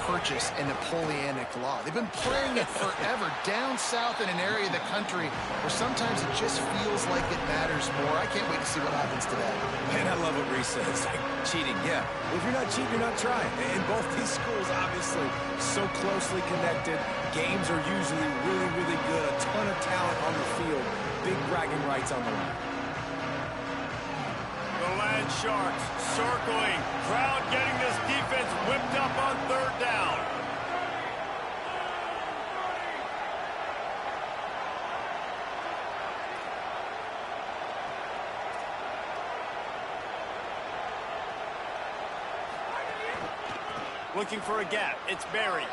purchase a Napoleonic law. They've been playing it forever down south in an area of the country where sometimes it just feels like it matters more. I can't wait to see what happens today. Man, I love what Reese says. It's like cheating, yeah. If you're not cheating, you're not trying. And both these schools, obviously, so closely connected. Games are usually really, really good. A ton of talent on the field. Big bragging rights on the line. The Land Sharks circling. Crowd getting this defense whipped up on third down. Looking for a gap. It's Barry.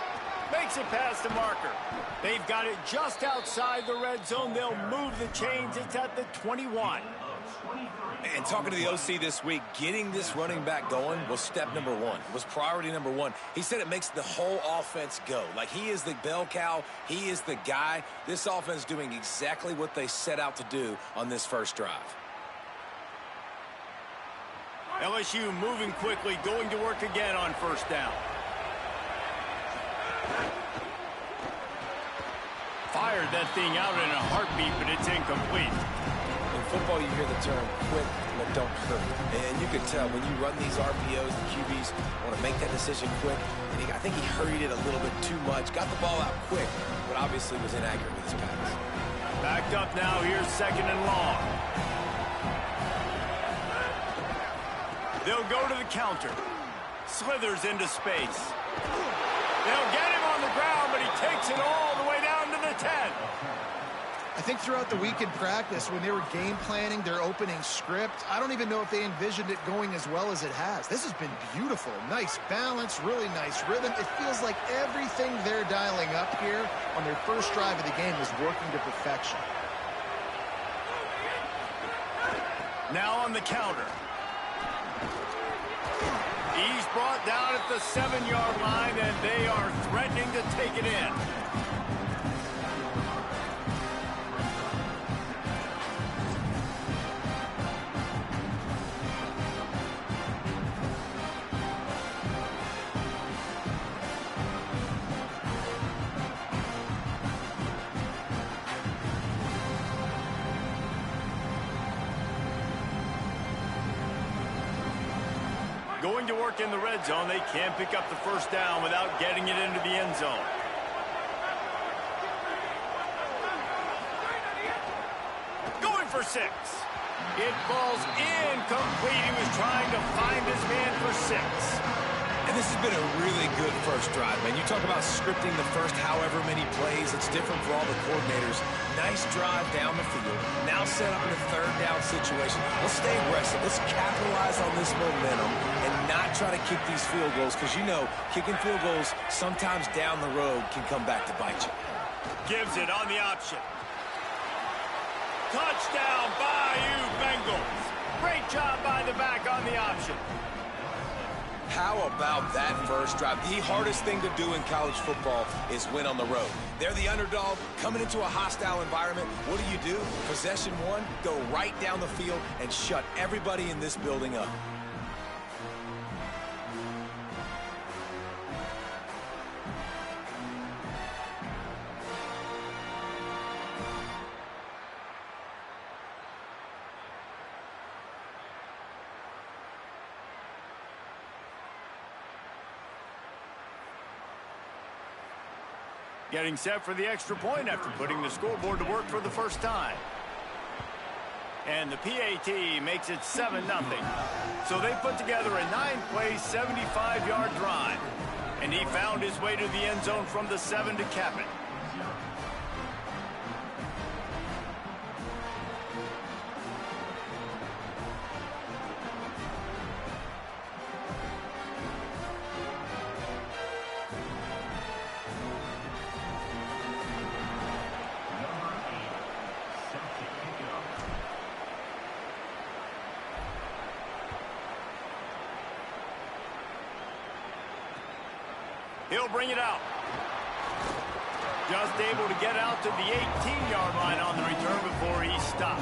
Makes it past the marker. They've got it just outside the red zone. They'll move the chains. It's at the 21. And talking to the OC this week, getting this running back going was step number one, was priority number one. He said it makes the whole offense go. Like, he is the bell cow. He is the guy. This offense doing exactly what they set out to do on this first drive. LSU moving quickly, going to work again on first down. Fired that thing out in a heartbeat, but it's incomplete. In football, you hear the term quick but don't hurt. And you can tell when you run these RPOs, the QBs want to make that decision quick. And I think he hurried it a little bit too much. Got the ball out quick, but obviously was inaccurate with his pass. Backed up now. Here's second and long. They'll go to the counter. Slithers into space. They'll get him on the ground, but he takes it all the way down to the 10. I think throughout the week in practice, when they were game planning their opening script, I don't even know if they envisioned it going as well as it has. This has been beautiful. Nice balance, really nice rhythm. It feels like everything they're dialing up here on their first drive of the game is working to perfection. Now on the counter. He's brought down at the 7-yard line, and they are threatening to take it in. Going to work in the red zone. They can't pick up the first down without getting it into the end zone. Going for 6. It falls incomplete. He was trying to find his man for 6. And this has been a really good first drive, man. You talk about scripting the first however many plays. It's different for all the coordinators. Nice drive down the field. Now set up in a third down situation. Let's stay aggressive. Let's capitalize on this momentum and not try to kick these field goals, because you know kicking field goals sometimes down the road can come back to bite you. Gives it on the option. Touchdown, Bayou Bengals. Great job by the back on the option. How about that first drive? The hardest thing to do in college football is win on the road. They're the underdog coming into a hostile environment. What do? Possession one, go right down the field and shut everybody in this building up. Getting set for the extra point after putting the scoreboard to work for the first time. And the PAT makes it 7-0. So they put together a 9-play, 75-yard drive. And he found his way to the end zone from the 7 to cap it. He'll bring it out. Just able to get out to the 18-yard line on the return before he stopped.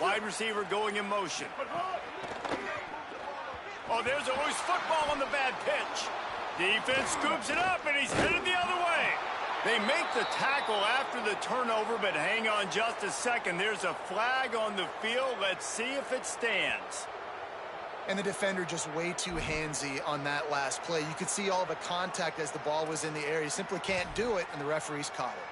Wide receiver going in motion. Oh, there's always football on the bad pitch. Defense scoops it up, and he's headed the other way. They make the tackle after the turnover, but hang on just a second. There's a flag on the field. Let's see if it stands. And the defender just way too handsy on that last play. You could see all the contact as the ball was in the air. He simply can't do it, and the referees caught it.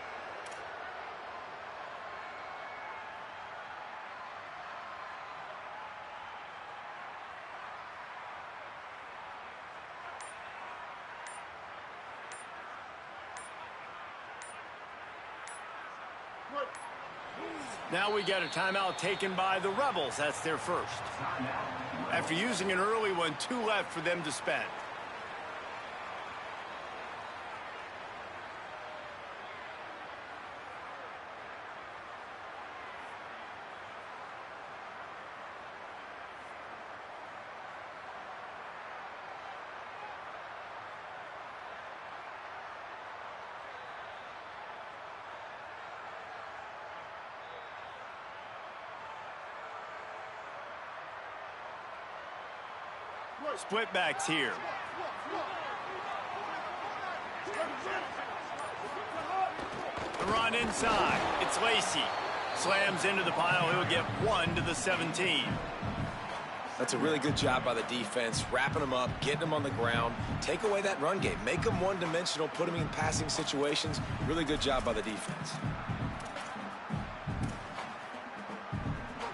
Now we got a timeout taken by the Rebels. That's their first. After using an early one, 2 left for them to spend. Split backs here. The run inside. It's Lacey. Slams into the pile. He'll get 1 to the 17. That's a really good job by the defense, wrapping them up, getting them on the ground. Take away that run game. Make them one-dimensional, put them in passing situations. Really good job by the defense.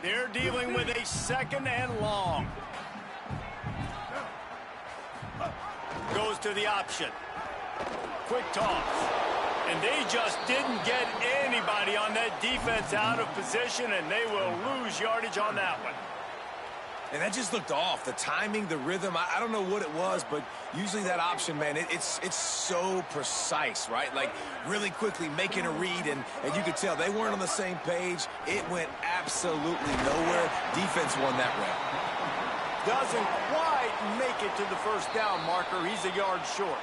They're dealing with a 2nd and long. Goes to the option. Quick toss. And they just didn't get anybody on that defense out of position, and they will lose yardage on that one. And that just looked off. The timing, the rhythm, I don't know what it was, but usually that option, man, it's so precise, right? Like really quickly making a read, and you could tell they weren't on the same page. It went absolutely nowhere. Defense won that round. Doesn't quite make it to the first down marker. He's a yard short.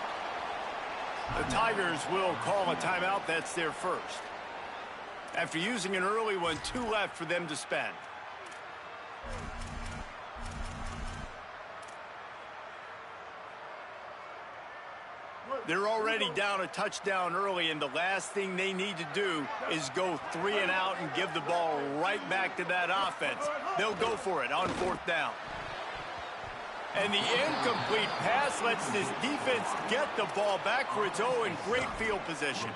The Tigers will call a timeout. That's their first. After using an early one, 2 left for them to spend. They're already down a touchdown early, and the last thing they need to do is go 3 and out and give the ball right back to that offense. They'll go for it on 4th down. And the incomplete pass lets this defense get the ball back for its own great field position.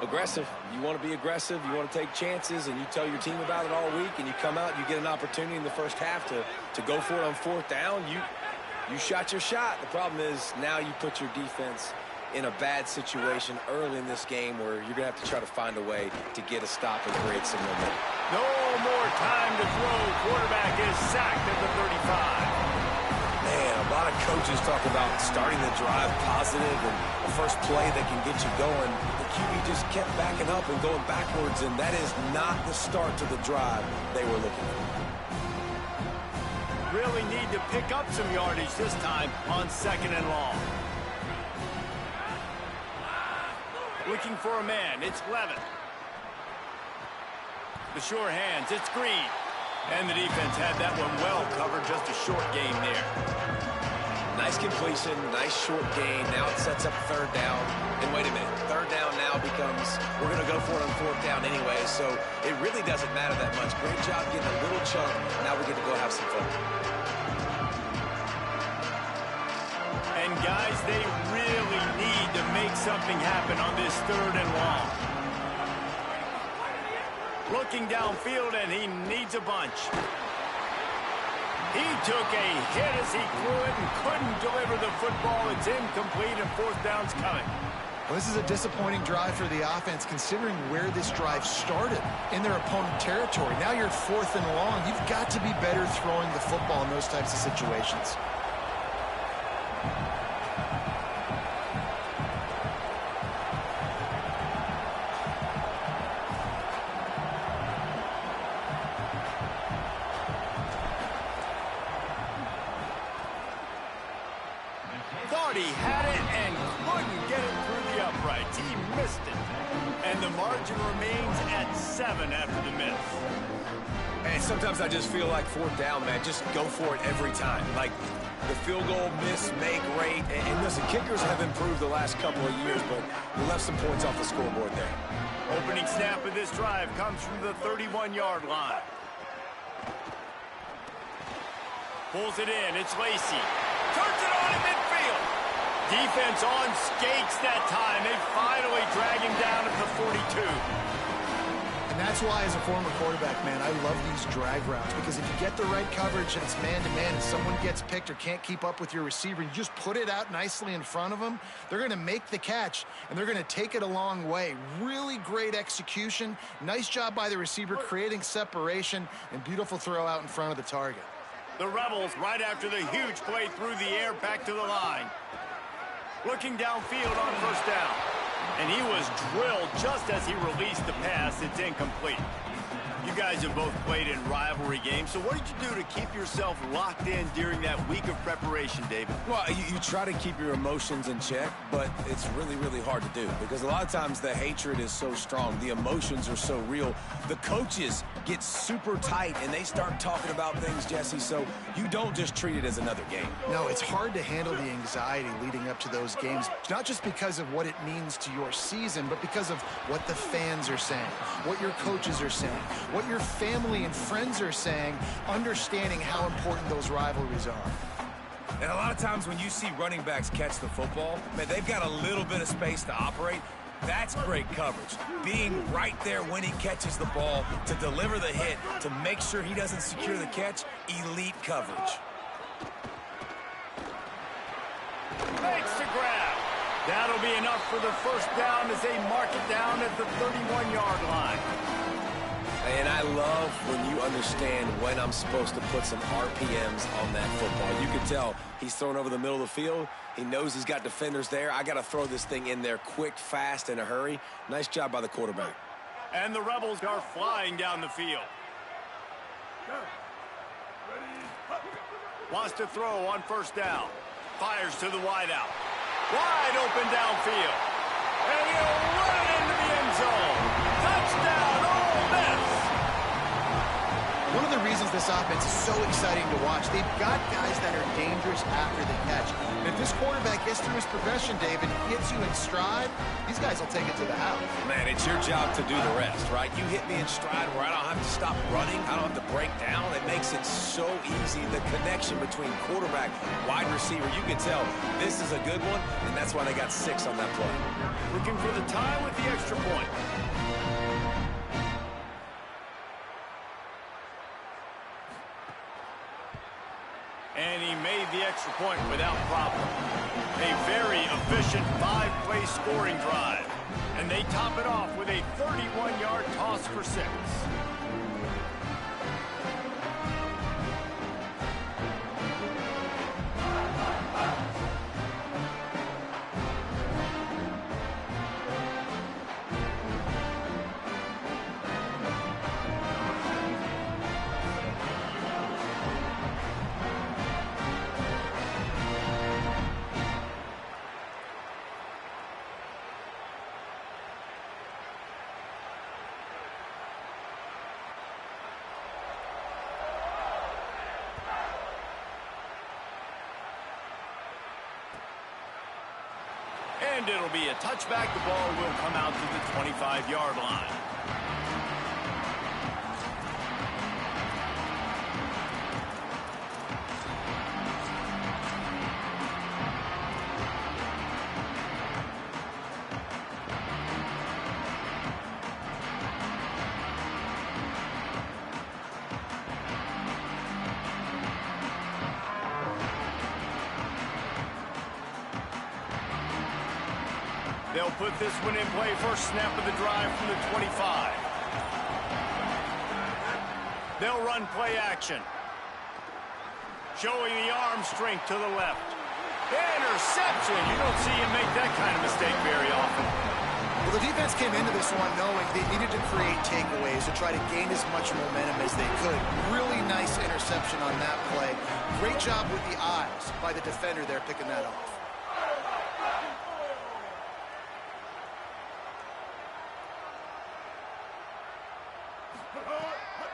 Aggressive. You want to be aggressive. You want to take chances, and you tell your team about it all week, and you come out, you get an opportunity in the first half to go for it on 4th down. You shot your shot. The problem is now you put your defense in a bad situation early in this game where you're going to have to try to find a way to get a stop and create some momentum. No more time to throw. Quarterback is sacked at the 35. Man, a lot of coaches talk about starting the drive positive and the first play that can get you going. The QB just kept backing up and going backwards, and that is not the start to the drive they were looking for. Really need to pick up some yardage this time on 2nd and long. Looking for a man. It's Levin. The sure hands. It's Green. And the defense had that one well covered. Just a short gain there. Nice completion, nice short gain. Now it sets up 3rd down. And wait a minute, 3rd down now becomes, we're going to go for it on 4th down anyway, so it really doesn't matter that much. Great job getting a little chunk. Now we get to go have some fun. And guys, they really need to make something happen on this 3rd and long. Looking downfield, and he needs a bunch. He took a hit as he threw it and couldn't deliver the football. It's incomplete, and 4th down's coming. Well, this is a disappointing drive for the offense, considering where this drive started, in their opponent territory. Now you're 4th and long. You've got to be better throwing the football in those types of situations. Thought he had it and couldn't get it through the uprights. He missed it. And the margin remains at 7 after the miss. And sometimes I just feel like fourth down, man, just go for it every time. Like the field goal miss, make rate. And listen, kickers have improved the last couple of years, but we left some points off the scoreboard there. Opening snap of this drive comes from the 31-yard line. Pulls it in. It's Lacy. Turns it on in midfield. Defense on skates that time. They finally drag him down at the 42. And that's why, as a former quarterback, man, I love these drag routes, because if you get the right coverage and it's man-to-man and someone gets picked or can't keep up with your receiver, you just put it out nicely in front of them, they're going to make the catch, and they're going to take it a long way. Really great execution. Nice job by the receiver creating separation, and beautiful throw out in front of the target. The Rebels, right after the huge play through the air, back to the line. Looking downfield on first down. And he was drilled just as he released the pass. It's incomplete. You guys have both played in rivalry games, so what did you do to keep yourself locked in during that week of preparation, David? Well, you try to keep your emotions in check, but it's really, really hard to do because a lot of times the hatred is so strong. The emotions are so real. The coaches get super tight, and they start talking about things, Jesse, so you don't just treat it as another game. No, it's hard to handle the anxiety leading up to those games, not just because of what it means to your season, but because of what the fans are saying, what your coaches are saying, what your family and friends are saying, understanding how important those rivalries are. And a lot of times when you see running backs catch the football, man, they've got a little bit of space to operate. That's great coverage. Being right there when he catches the ball, to deliver the hit, to make sure he doesn't secure the catch, elite coverage. Makes the grab. That'll be enough for the first down as they mark it down at the 31-yard line. And I love when you understand when I'm supposed to put some RPMs on that football. You can tell he's throwing over the middle of the field. He knows he's got defenders there. I got to throw this thing in there quick, fast, in a hurry. Nice job by the quarterback. And the Rebels are flying down the field. Wants to throw on first down. Fires to the wideout. Wide open downfield. And he'll run it into the end zone. Touchdown, Ole Miss. One of the reasons this offense is so exciting to watch, they've got guys that are dangerous after the catch. And if this quarterback gets through his progression, David, hits you in stride, these guys will take it to the house. Man, it's your job to do the rest, right? You hit me in stride where I don't have to stop running. I don't have to break down. It makes it so easy. The connection between quarterback, wide receiver, you can tell this is a good one, and that's why they got 6 on that play. Looking for the time with the extra point. And he made the extra point without problem. A very efficient 5-play scoring drive. And they top it off with a 31-yard toss for 6. And it'll be a touchback. The ball will come out to the 25-yard line. They'll put this one in play. First snap of the drive from the 25. They'll run play action. Showing the arm strength to the left. Interception. You don't see him make that kind of mistake very often. Well, the defense came into this one knowing they needed to create takeaways to try to gain as much momentum as they could. Really nice interception on that play. Great job with the eyes by the defender there picking that off.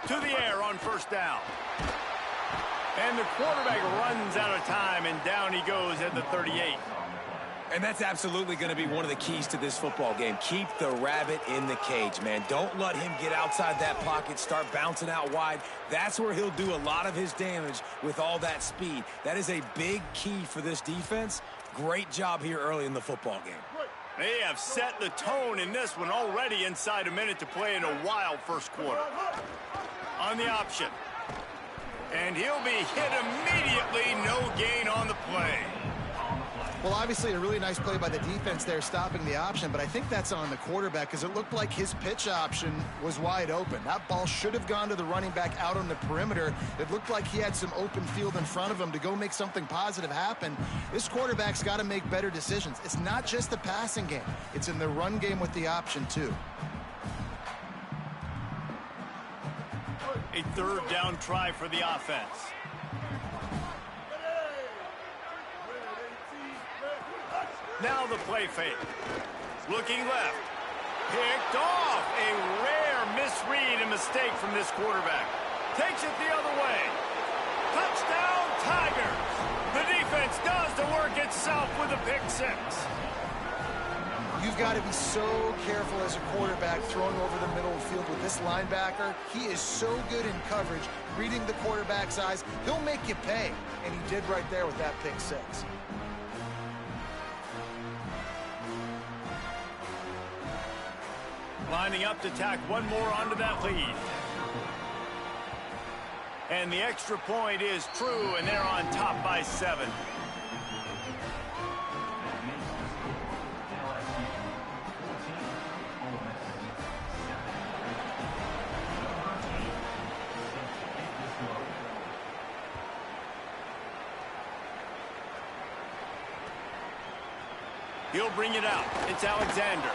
To the air on first down. And the quarterback runs out of time, and down he goes at the 38. And that's absolutely going to be one of the keys to this football game. Keep the rabbit in the cage, man. Don't let him get outside that pocket, start bouncing out wide. That's where he'll do a lot of his damage with all that speed. That is a big key for this defense. Great job here early in the football game. They have set the tone in this one already inside a minute to play in a wild first quarter. On the option. And he'll be hit immediately. No gain on the play. Well, obviously a really nice play by the defense there stopping the option, but I think that's on the quarterback because it looked like his pitch option was wide open. That ball should have gone to the running back out on the perimeter. It looked like he had some open field in front of him to go make something positive happen. This quarterback's got to make better decisions. It's not just the passing game. It's in the run game with the option, too. A third down try for the offense. Now the play fake. Looking left. Picked off. A rare misread and mistake from this quarterback. Takes it the other way. Touchdown, Tigers. The defense does the work itself with a pick six. You've got to be so careful as a quarterback throwing over the middle of the field with this linebacker. He is so good in coverage, reading the quarterback's eyes. He'll make you pay, and he did right there with that pick six. Lining up to tack one more onto that lead. And the extra point is true, and they're on top by 7. He'll bring it out. It's Alexander.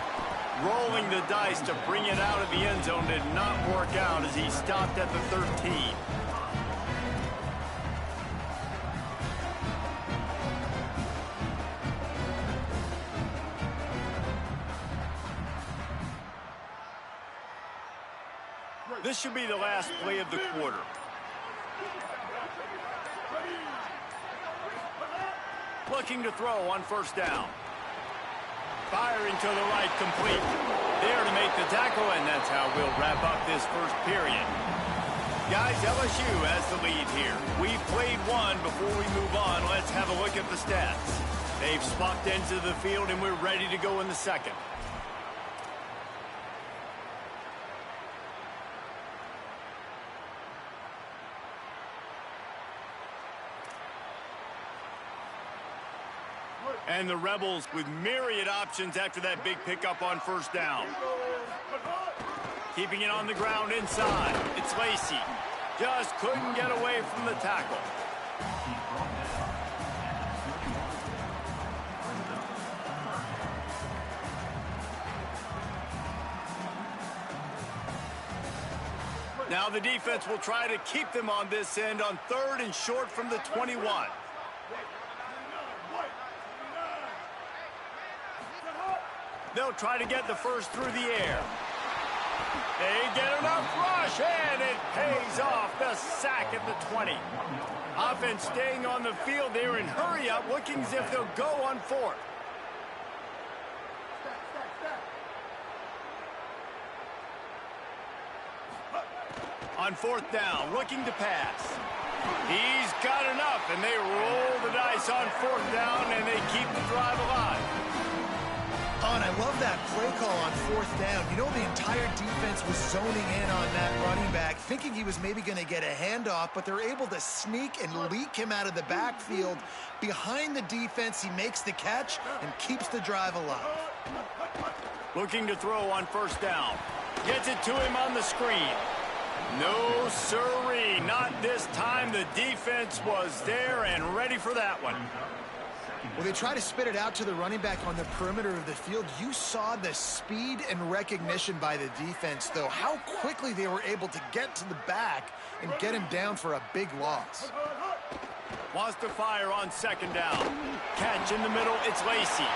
Rolling the dice to bring it out of the end zone did not work out as he stopped at the 13. This should be the last play of the quarter. Looking to throw on first down. Firing to the right, complete. There to make the tackle, and that's how we'll wrap up this first period. Guys, LSU has the lead here. We've played one. Before we move on, let's have a look at the stats. They've swapped into the field, and we're ready to go in the second. And the Rebels with myriad options after that big pickup on first down. Keeping it on the ground inside. It's Lacey. Just couldn't get away from the tackle. Now the defense will try to keep them on this end on 3rd and short from the 21. They'll try to get the first through the air. They get enough rush, and it pays off. The sack at the 20. Offense staying on the field there in hurry up, looking as if they'll go on 4th. On 4th down, looking to pass. He's got enough, and they roll the dice on 4th down, and they keep the drive alive. Oh, and I love that play call on 4th down. You know, the entire defense was zoning in on that running back, thinking he was maybe going to get a handoff, but they're able to sneak and leak him out of the backfield. Behind the defense, he makes the catch and keeps the drive alive. Looking to throw on 1st down. Gets it to him on the screen. No siree, not this time. The defense was there and ready for that one. Well, they try to spit it out to the running back on the perimeter of the field. You saw the speed and recognition by the defense, though. How quickly they were able to get to the back and get him down for a big loss. Wants to fire on 2nd down. Catch in the middle, it's Lacey.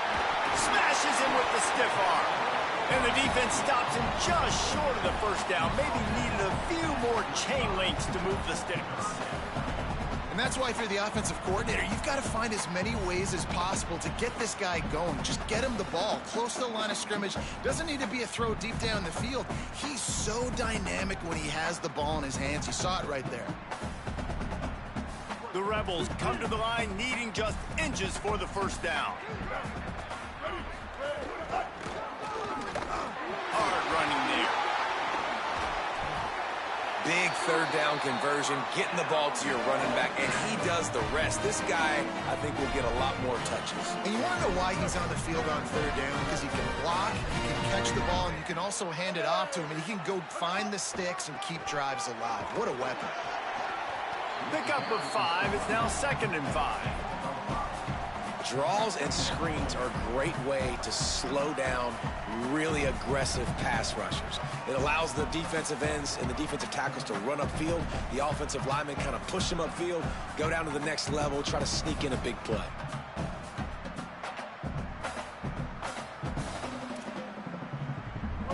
Smashes him with the stiff arm. And the defense stops him just short of the first down. Maybe needed a few more chain links to move the sticks. And that's why if you're the offensive coordinator, you've got to find as many ways as possible to get this guy going. Just get him the ball close to the line of scrimmage. Doesn't need to be a throw deep down the field. He's so dynamic when he has the ball in his hands. You saw it right there. The Rebels come to the line needing just inches for the first down. Hard running there. Big third down conversion, getting the ball to your running back, and he does the rest. This guy, I think, will get a lot more touches. And you want to know why he's on the field on third down? Because he can block, he can catch the ball, and you can also hand it off to him, and he can go find the sticks and keep drives alive. What a weapon. Pickup of 5. It's now 2nd and 5. Draws and screens are a great way to slow down really aggressive pass rushers. It allows the defensive ends and the defensive tackles to run upfield. The offensive linemen kind of push them upfield, go down to the next level, try to sneak in a big play.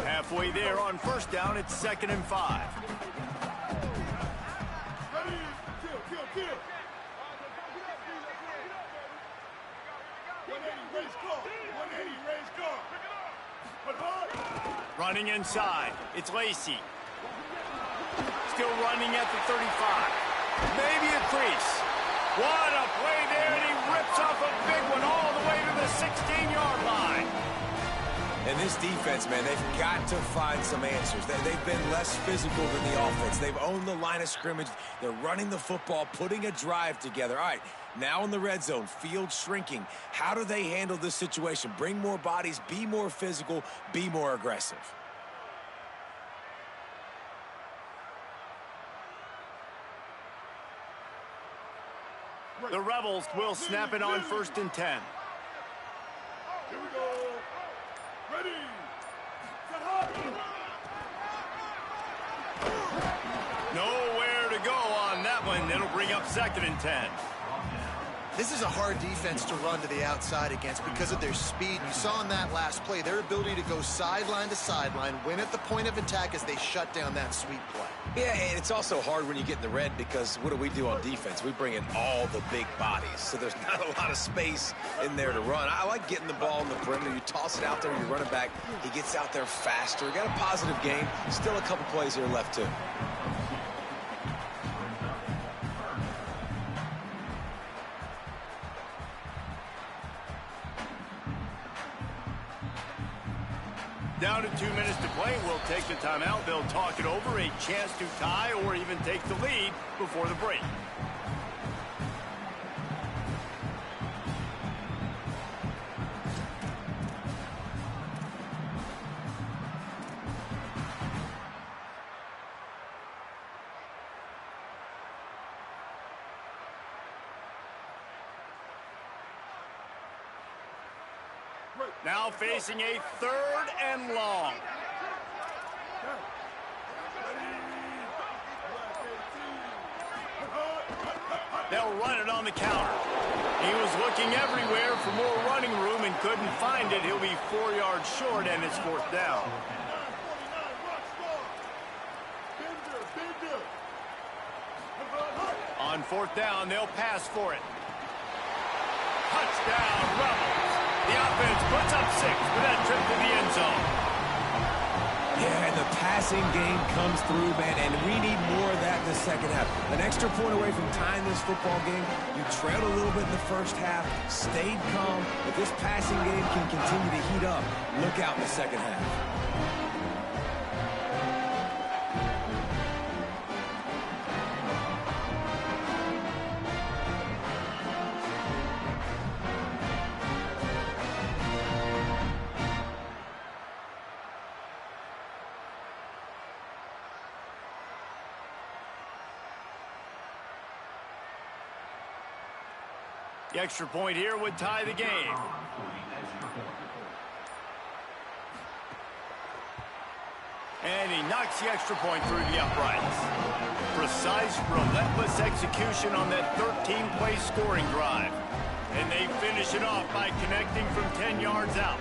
Halfway there on first down, it's 2nd and 5. Running inside, it's Lacey. Still running at the 35. Maybe a crease. What a play there, and he rips off a big one all the way to the 16-yard line. And this defense, man, they've got to find some answers. They've been less physical than the offense. They've owned the line of scrimmage. They're running the football, putting a drive together. All right, now in the red zone, field shrinking. How do they handle this situation? Bring more bodies, be more physical, be more aggressive. The Rebels will snap it on 1st and 10. Here we go. Ready. Nowhere to go on that one. It'll bring up 2nd and 10. This is a hard defense to run to the outside against because of their speed. You saw in that last play, their ability to go sideline to sideline, win at the point of attack as they shut down that sweep play. Yeah, and it's also hard when you get in the red because what do we do on defense? We bring in all the big bodies, so there's not a lot of space in there to run. I like getting the ball in the perimeter. You toss it out there, your running back, he gets out there faster. Got a positive game. Still a couple plays here left, too. Down to 2 minutes to play. We'll take the timeout. They'll talk it over. A chance to tie or even take the lead before the break. Now facing a 3rd and long. They'll run it on the counter. He was looking everywhere for more running room and couldn't find it. He'll be 4 yards short, and it's 4th down. On 4th down, they'll pass for it. Touchdown, Rebels. The offense puts up 6 for that trip to the end zone. Yeah, and the passing game comes through, man, and we need more of that in the second half. An extra point away from tying this football game. You trailed a little bit in the first half, stayed calm. If this passing game can continue to heat up, look out in the second half. The extra point here would tie the game. And he knocks the extra point through the uprights. Precise, relentless execution on that 13-play scoring drive. And they finish it off by connecting from 10 yards out.